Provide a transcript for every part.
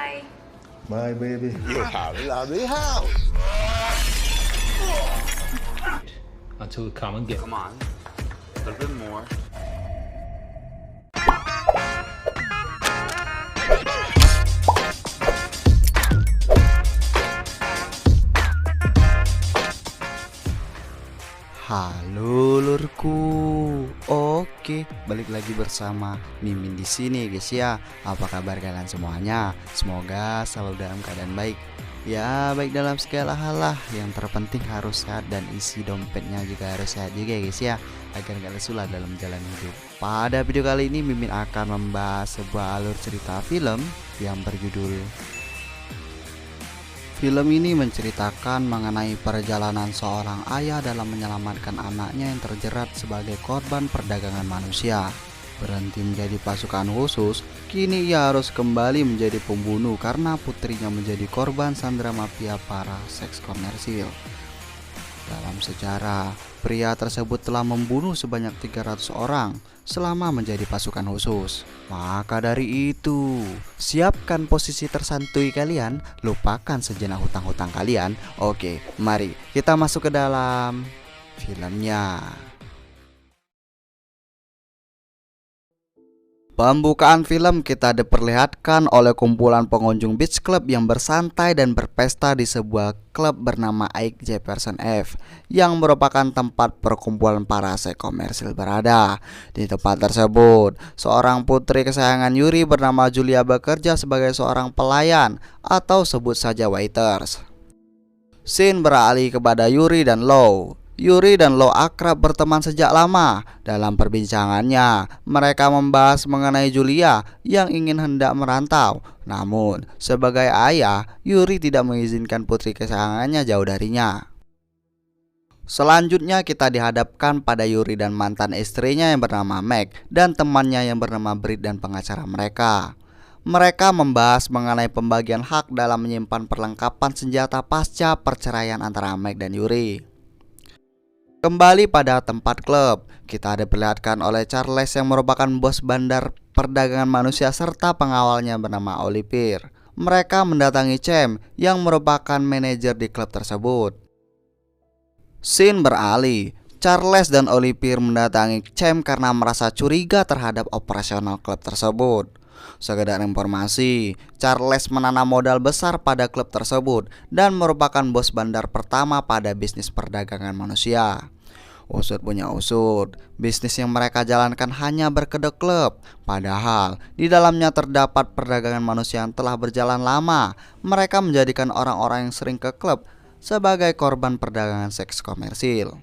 Bye. Bye, baby. You have a lovely house. Until we come again. Come on. A little bit more. Halo lurku. Oke, balik lagi bersama Mimin di sini guys ya. Apa kabar kalian semuanya? Semoga selalu dalam keadaan baik. Ya, baik dalam segala hal lah. Yang terpenting harus sehat dan isi dompetnya juga harus sehat juga ya guys ya, agar gak lesu lah dalam jalan hidup. Pada video kali ini Mimin akan membahas sebuah alur cerita film yang berjudul. Film ini menceritakan mengenai perjalanan seorang ayah dalam menyelamatkan anaknya yang terjerat sebagai korban perdagangan manusia. Berhenti menjadi pasukan khusus, kini ia harus kembali menjadi pembunuh karena putrinya menjadi korban sandera mafia para seks komersil. Dalam sejarah, pria tersebut telah membunuh sebanyak 300 orang selama menjadi pasukan khusus. Maka dari itu, siapkan posisi tersantui kalian, lupakan sejenak hutang-hutang kalian. Oke, mari kita masuk ke dalam filmnya. Pembukaan film kita diperlihatkan oleh kumpulan pengunjung beach club yang bersantai dan berpesta di sebuah klub bernama Ike Jefferson F, yang merupakan tempat perkumpulan para seks komersil berada. Di tempat tersebut, seorang putri kesayangan Yuri bernama Julia bekerja sebagai seorang pelayan atau sebut saja waiters. Scene beralih kepada Yuri dan Lo. Yuri dan Lo akrab berteman sejak lama. Dalam perbincangannya, mereka membahas mengenai Julia yang ingin hendak merantau. Namun, sebagai ayah, Yuri tidak mengizinkan putri kesayangannya jauh darinya. Selanjutnya kita dihadapkan pada Yuri dan mantan istrinya yang bernama Meg dan temannya yang bernama Brit dan pengacara mereka. Mereka membahas mengenai pembagian hak dalam menyimpan perlengkapan senjata pasca perceraian antara Meg dan Yuri. Kembali pada tempat klub, kita diperlihatkan oleh Charles yang merupakan bos bandar perdagangan manusia serta pengawalnya bernama Oliver. Mereka mendatangi Cem yang merupakan manajer di klub tersebut. Scene beralih, Charles dan Oliver mendatangi Cem karena merasa curiga terhadap operasional klub tersebut. Sekedar informasi, Charles menanam modal besar pada klub tersebut dan merupakan bos bandar pertama pada bisnis perdagangan manusia. Usut punya usut, bisnis yang mereka jalankan hanya berkedok klub. Padahal di dalamnya terdapat perdagangan manusia yang telah berjalan lama. Mereka menjadikan orang-orang yang sering ke klub sebagai korban perdagangan seks komersil.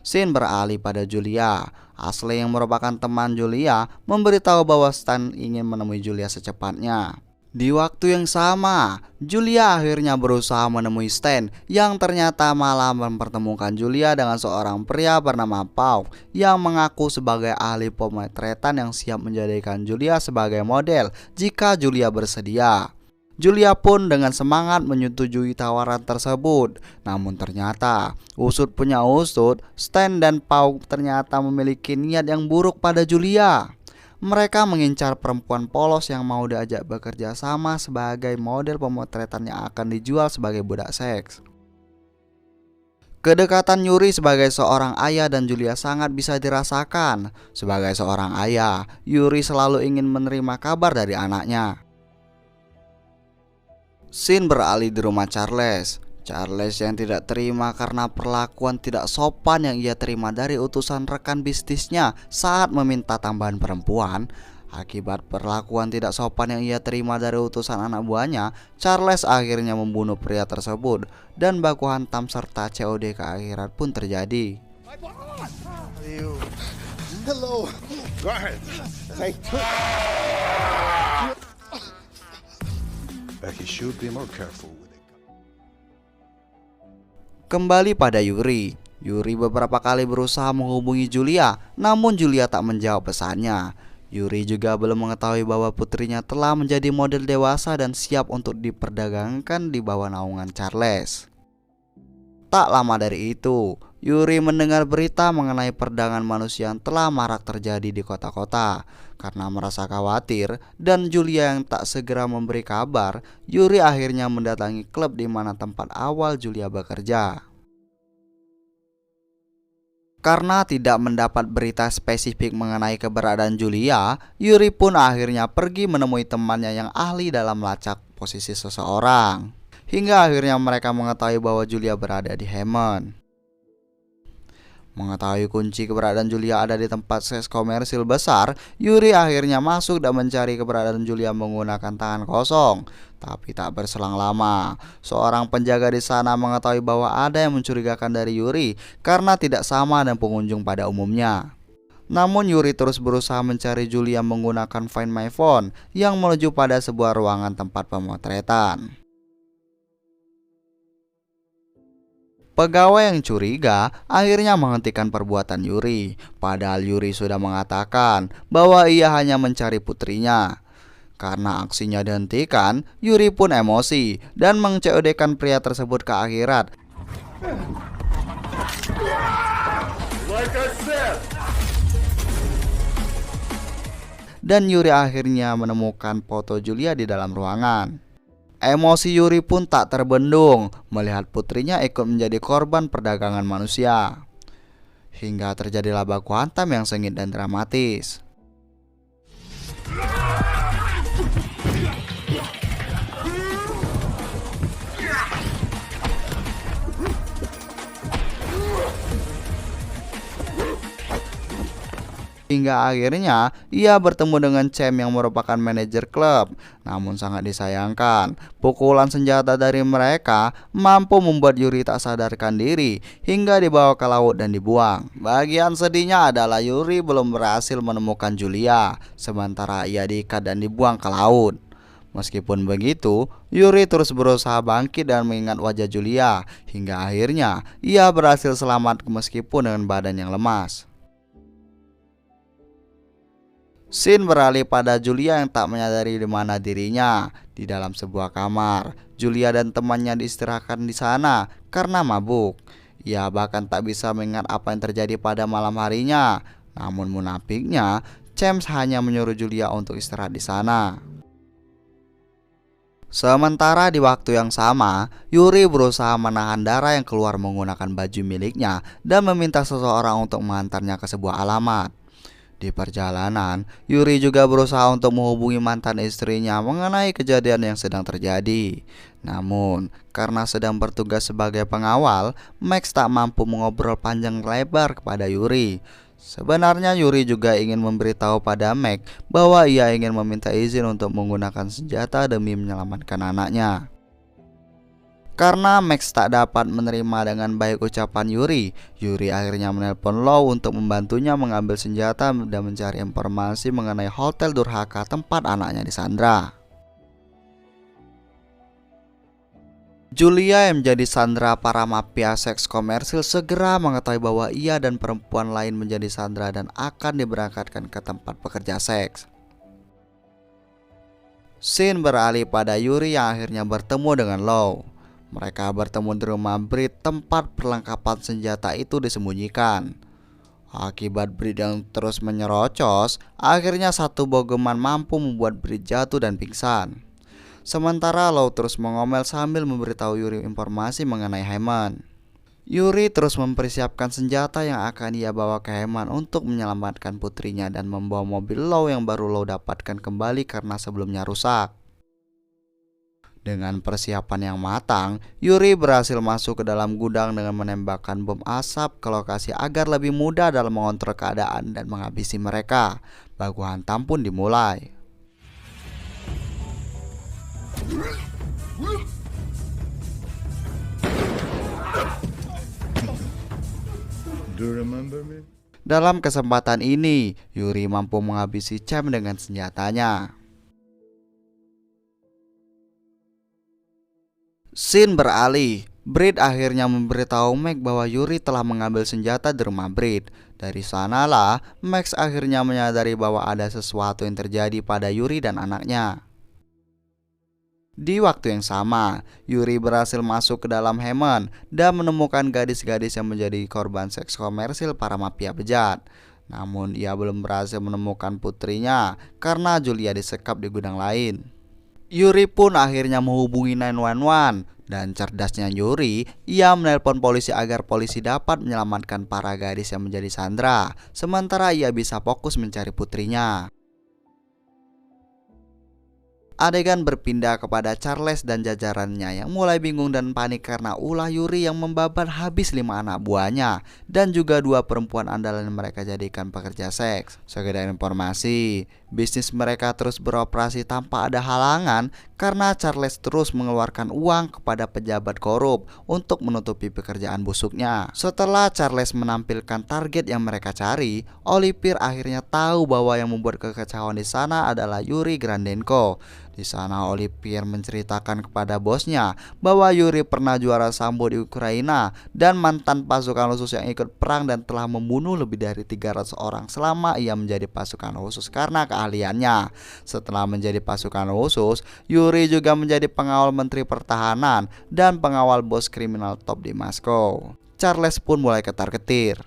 Scene beralih pada Julia. Ashley yang merupakan teman Julia memberitahu bahwa Stan ingin menemui Julia secepatnya. Di waktu yang sama, Julia akhirnya berusaha menemui Stan yang ternyata malah mempertemukan Julia dengan seorang pria bernama Paul yang mengaku sebagai ahli pemotretan yang siap menjadikan Julia sebagai model jika Julia bersedia. Julia pun dengan semangat menyetujui tawaran tersebut. Namun ternyata usut punya usut, Stan dan Paul ternyata memiliki niat yang buruk pada Julia. Mereka mengincar perempuan polos yang mau diajak bekerja sama sebagai model pemotretan yang akan dijual sebagai budak seks. Kedekatan Yuri sebagai seorang ayah dan Julia sangat bisa dirasakan. Sebagai seorang ayah, Yuri selalu ingin menerima kabar dari anaknya. Scene beralih di rumah Charles. Charles yang tidak terima karena perlakuan tidak sopan yang ia terima dari utusan rekan bisnisnya saat meminta tambahan perempuan. Akibat perlakuan tidak sopan yang ia terima dari utusan anak buahnya, Charles akhirnya membunuh pria tersebut dan baku hantam serta COD ke akhirat pun terjadi. Hello. Go ahead. Say. He should be more careful with it. Kembali pada Yuri. Yuri beberapa kali berusaha menghubungi Julia, namun Julia tak menjawab pesannya. Yuri juga belum mengetahui bahwa putrinya telah menjadi model dewasa dan siap untuk diperdagangkan di bawah naungan Charles. Tak lama dari itu, Yuri mendengar berita mengenai perdagangan manusia yang telah marak terjadi di kota-kota. Karena merasa khawatir dan Julia yang tak segera memberi kabar, Yuri akhirnya mendatangi klub di mana tempat awal Julia bekerja. Karena tidak mendapat berita spesifik mengenai keberadaan Julia, Yuri pun akhirnya pergi menemui temannya yang ahli dalam melacak posisi seseorang. Hingga akhirnya mereka mengetahui bahwa Julia berada di Hammond. Mengetahui kunci keberadaan Julia ada di tempat seks komersil besar, Yuri akhirnya masuk dan mencari keberadaan Julia menggunakan tangan kosong. Tapi tak berselang lama, seorang penjaga di sana mengetahui bahwa ada yang mencurigakan dari Yuri karena tidak sama dengan pengunjung pada umumnya. Namun Yuri terus berusaha mencari Julia menggunakan Find My Phone yang menuju pada sebuah ruangan tempat pemotretan. Pegawai yang curiga akhirnya menghentikan perbuatan Yuri, padahal Yuri sudah mengatakan bahwa ia hanya mencari putrinya. Karena aksinya dihentikan, Yuri pun emosi dan meng-COD-kan pria tersebut ke akhirat. Dan Yuri akhirnya menemukan foto Julia di dalam ruangan. Emosi Yuri pun tak terbendung melihat putrinya ikut menjadi korban perdagangan manusia. Hingga terjadilah baku hantam yang sengit dan dramatis. Hingga akhirnya ia bertemu dengan Cem yang merupakan manajer klub. Namun sangat disayangkan, pukulan senjata dari mereka mampu membuat Yuri tak sadarkan diri hingga dibawa ke laut dan dibuang. Bagian sedihnya adalah Yuri belum berhasil menemukan Julia, sementara ia diikat dan dibuang ke laut. Meskipun begitu, Yuri terus berusaha bangkit dan mengingat wajah Julia, hingga akhirnya ia berhasil selamat meskipun dengan badan yang lemas. Scene beralih pada Julia yang tak menyadari di mana dirinya. Di dalam sebuah kamar, Julia dan temannya diistirahatkan di sana karena mabuk. Ia bahkan tak bisa mengingat apa yang terjadi pada malam harinya. Namun munafiknya, James hanya menyuruh Julia untuk istirahat di sana. Sementara di waktu yang sama, Yuri berusaha menahan darah yang keluar menggunakan baju miliknya dan meminta seseorang untuk mengantarnya ke sebuah alamat. Di perjalanan, Yuri juga berusaha untuk menghubungi mantan istrinya mengenai kejadian yang sedang terjadi. Namun, karena sedang bertugas sebagai pengawal, Max tak mampu mengobrol panjang lebar kepada Yuri. Sebenarnya Yuri juga ingin memberitahu pada Max bahwa ia ingin meminta izin untuk menggunakan senjata demi menyelamatkan anaknya. Karena Max tak dapat menerima dengan baik ucapan Yuri, Yuri akhirnya menelpon Law untuk membantunya mengambil senjata dan mencari informasi mengenai hotel durhaka tempat anaknya disandra. Julia yang menjadi sandera para mafia seks komersil segera mengetahui bahwa ia dan perempuan lain menjadi sandera dan akan diberangkatkan ke tempat pekerja seks. Scene beralih pada Yuri yang akhirnya bertemu dengan Law. Mereka bertemu di rumah Brit tempat perlengkapan senjata itu disembunyikan. Akibat Brit yang terus menyerocos, akhirnya satu bogeman mampu membuat Brit jatuh dan pingsan. Sementara Law terus mengomel sambil memberitahu Yuri informasi mengenai Hammond. Yuri terus mempersiapkan senjata yang akan ia bawa ke Hammond untuk menyelamatkan putrinya dan membawa mobil Law yang baru Law dapatkan kembali karena sebelumnya rusak. Dengan persiapan yang matang, Yuri berhasil masuk ke dalam gudang dengan menembakkan bom asap ke lokasi agar lebih mudah dalam mengontrol keadaan dan menghabisi mereka. Baku hantam pun dimulai. Do you remember me? Dalam kesempatan ini, Yuri mampu menghabisi Cem dengan senjatanya. Scene beralih, Brit akhirnya memberitahu Max bahwa Yuri telah mengambil senjata di rumah Brit. Dari sanalah, Max akhirnya menyadari bahwa ada sesuatu yang terjadi pada Yuri dan anaknya. Di waktu yang sama, Yuri berhasil masuk ke dalam Hammond dan menemukan gadis-gadis yang menjadi korban seks komersil para mafia bejat. Namun ia belum berhasil menemukan putrinya karena Julia disekap di gudang lain. Yuri pun akhirnya menghubungi 911 dan cerdasnya Yuri, ia menelpon polisi agar polisi dapat menyelamatkan para gadis yang menjadi sandera, sementara ia bisa fokus mencari putrinya. Adegan berpindah kepada Charles dan jajarannya yang mulai bingung dan panik karena ulah Yuri yang membabat habis 5 anak buahnya dan juga 2 perempuan andalan yang mereka jadikan pekerja seks. Sekedar informasi, bisnis mereka terus beroperasi tanpa ada halangan karena Charles terus mengeluarkan uang kepada pejabat korup untuk menutupi pekerjaan busuknya. Setelah Charles menampilkan target yang mereka cari, Oliver akhirnya tahu bahwa yang membuat kekacauan di sana adalah Yuri Grandenko. Di sana Oliver menceritakan kepada bosnya bahwa Yuri pernah juara sambo di Ukraina dan mantan pasukan khusus yang ikut perang dan telah membunuh lebih dari 300 orang selama ia menjadi pasukan khusus karena keahliannya. Setelah menjadi pasukan khusus, Yuri juga menjadi pengawal menteri pertahanan dan pengawal bos kriminal top di Moskow. Charles pun mulai ketar-ketir.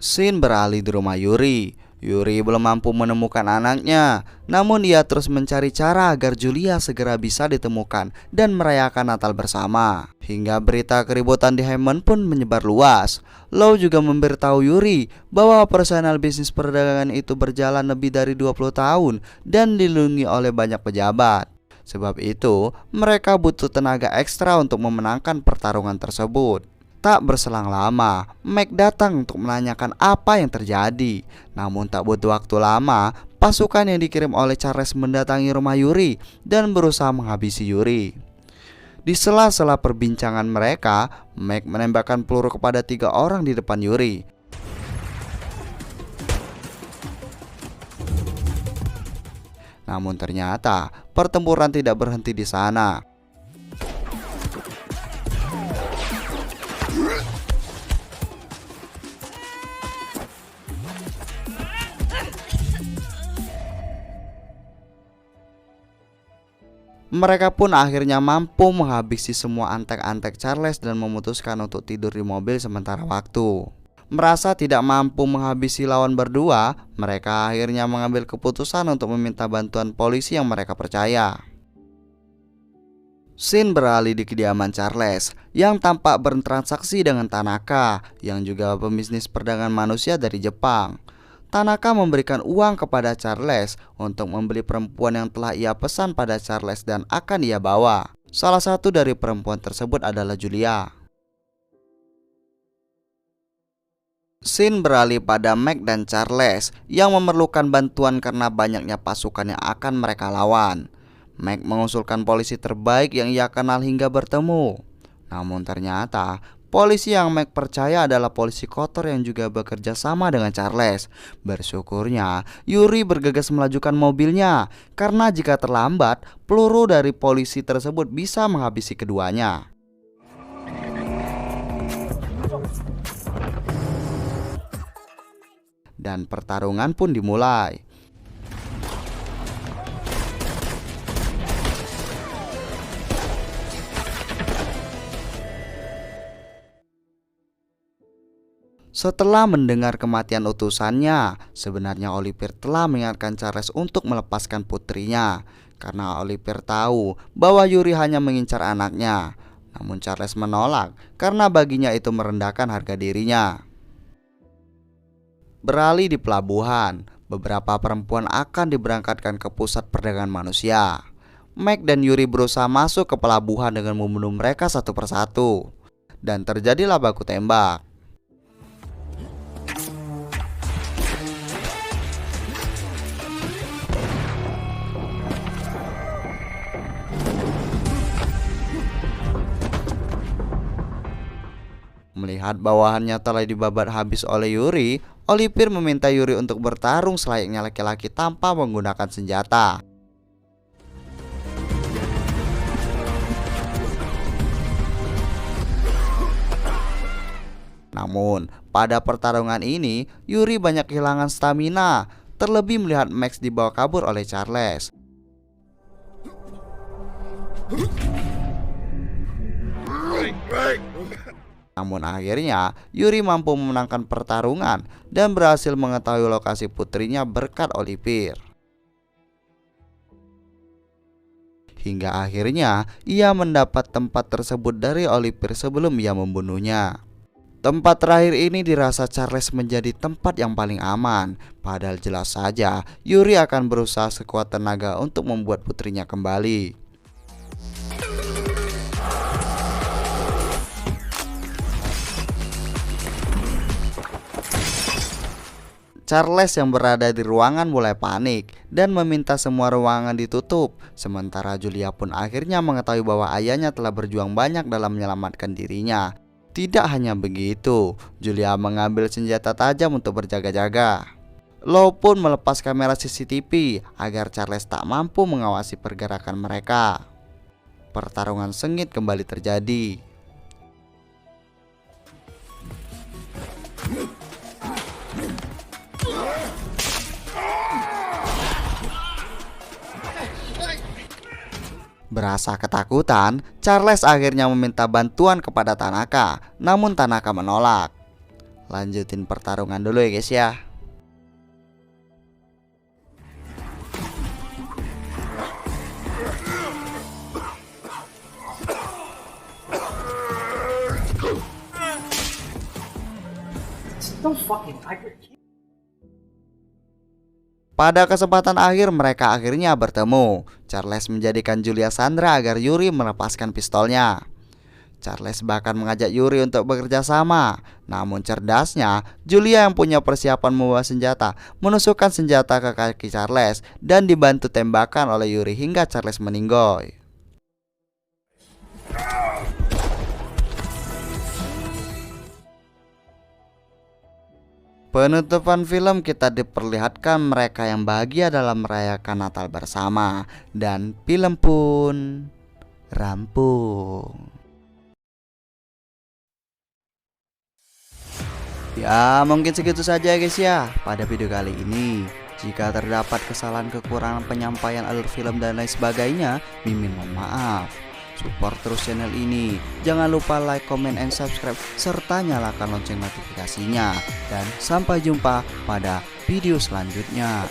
Scene beralih di rumah Yuri. Yuri belum mampu menemukan anaknya, namun ia terus mencari cara agar Julia segera bisa ditemukan dan merayakan Natal bersama. Hingga berita keributan di Hammond pun menyebar luas. Low juga memberitahu Yuri bahwa operasional bisnis perdagangan itu berjalan lebih dari 20 tahun dan dilindungi oleh banyak pejabat. Sebab itu, mereka butuh tenaga ekstra untuk memenangkan pertarungan tersebut. Tak berselang lama, Mac datang untuk menanyakan apa yang terjadi. Namun tak butuh waktu lama, pasukan yang dikirim oleh Charles mendatangi rumah Yuri dan berusaha menghabisi Yuri. Di sela-sela perbincangan mereka, Mac menembakkan peluru kepada 3 orang di depan Yuri. Namun ternyata pertempuran tidak berhenti di sana. Mereka pun akhirnya mampu menghabisi semua antek-antek Charles dan memutuskan untuk tidur di mobil sementara waktu. Merasa tidak mampu menghabisi lawan berdua, mereka akhirnya mengambil keputusan untuk meminta bantuan polisi yang mereka percaya. Scene beralih di kediaman Charles yang tampak bertransaksi dengan Tanaka yang juga pembisnis perdagangan manusia dari Jepang. Tanaka memberikan uang kepada Charles untuk membeli perempuan yang telah ia pesan pada Charles dan akan ia bawa. Salah satu dari perempuan tersebut adalah Julia. Scene beralih pada Mac dan Charles yang memerlukan bantuan karena banyaknya pasukan yang akan mereka lawan. Mac mengusulkan polisi terbaik yang ia kenal hingga bertemu. Namun ternyata polisi yang Mac percaya adalah polisi kotor yang juga bekerja sama dengan Charles. Bersyukurnya, Yuri bergegas melajukan mobilnya karena jika terlambat, peluru dari polisi tersebut bisa menghabisi keduanya. Dan pertarungan pun dimulai. Setelah mendengar kematian utusannya, sebenarnya Oliver telah mengingatkan Charles untuk melepaskan putrinya karena Oliver tahu bahwa Yuri hanya mengincar anaknya. Namun Charles menolak karena baginya itu merendahkan harga dirinya. Beralih di pelabuhan, beberapa perempuan akan diberangkatkan ke pusat perdagangan manusia. Mac dan Yuri berusaha masuk ke pelabuhan dengan membunuh mereka satu persatu. Dan terjadilah baku tembak. Melihat bawahannya telah dibabat habis oleh Yuri, Oliver meminta Yuri untuk bertarung selayaknya laki-laki tanpa menggunakan senjata. Namun, pada pertarungan ini, Yuri banyak kehilangan stamina, terlebih melihat Max dibawa kabur oleh Charles. Namun akhirnya Yuri mampu memenangkan pertarungan dan berhasil mengetahui lokasi putrinya berkat Oliver. Hingga akhirnya ia mendapat tempat tersebut dari Oliver sebelum ia membunuhnya. Tempat terakhir ini dirasa Charles menjadi tempat yang paling aman. Padahal jelas saja Yuri akan berusaha sekuat tenaga untuk membuat putrinya kembali. Charles yang berada di ruangan mulai panik dan meminta semua ruangan ditutup. Sementara Julia pun akhirnya mengetahui bahwa ayahnya telah berjuang banyak dalam menyelamatkan dirinya. Tidak hanya begitu, Julia mengambil senjata tajam untuk berjaga-jaga. Law pun melepas kamera CCTV agar Charles tak mampu mengawasi pergerakan mereka. Pertarungan sengit kembali terjadi. Berasa ketakutan, Charles akhirnya meminta bantuan kepada Tanaka. Namun Tanaka menolak. Lanjutin pertarungan dulu ya guys ya. Pada kesempatan akhir mereka akhirnya bertemu. Charles menjadikan Julia Sandra agar Yuri melepaskan pistolnya. Charles bahkan mengajak Yuri untuk bekerja sama. Namun cerdasnya, Julia yang punya persiapan membawa senjata menusukkan senjata ke kaki Charles dan dibantu tembakan oleh Yuri hingga Charles meninggoy. Penutupan film kita diperlihatkan mereka yang bahagia dalam merayakan Natal bersama. Dan film pun rampung. Ya mungkin segitu saja guys ya pada video kali ini. Jika terdapat kesalahan, kekurangan penyampaian alur film dan lain sebagainya, Mimin mohon maaf. Support terus channel ini. Jangan lupa like, comment, and subscribe serta nyalakan lonceng notifikasinya. Dan sampai jumpa pada video selanjutnya.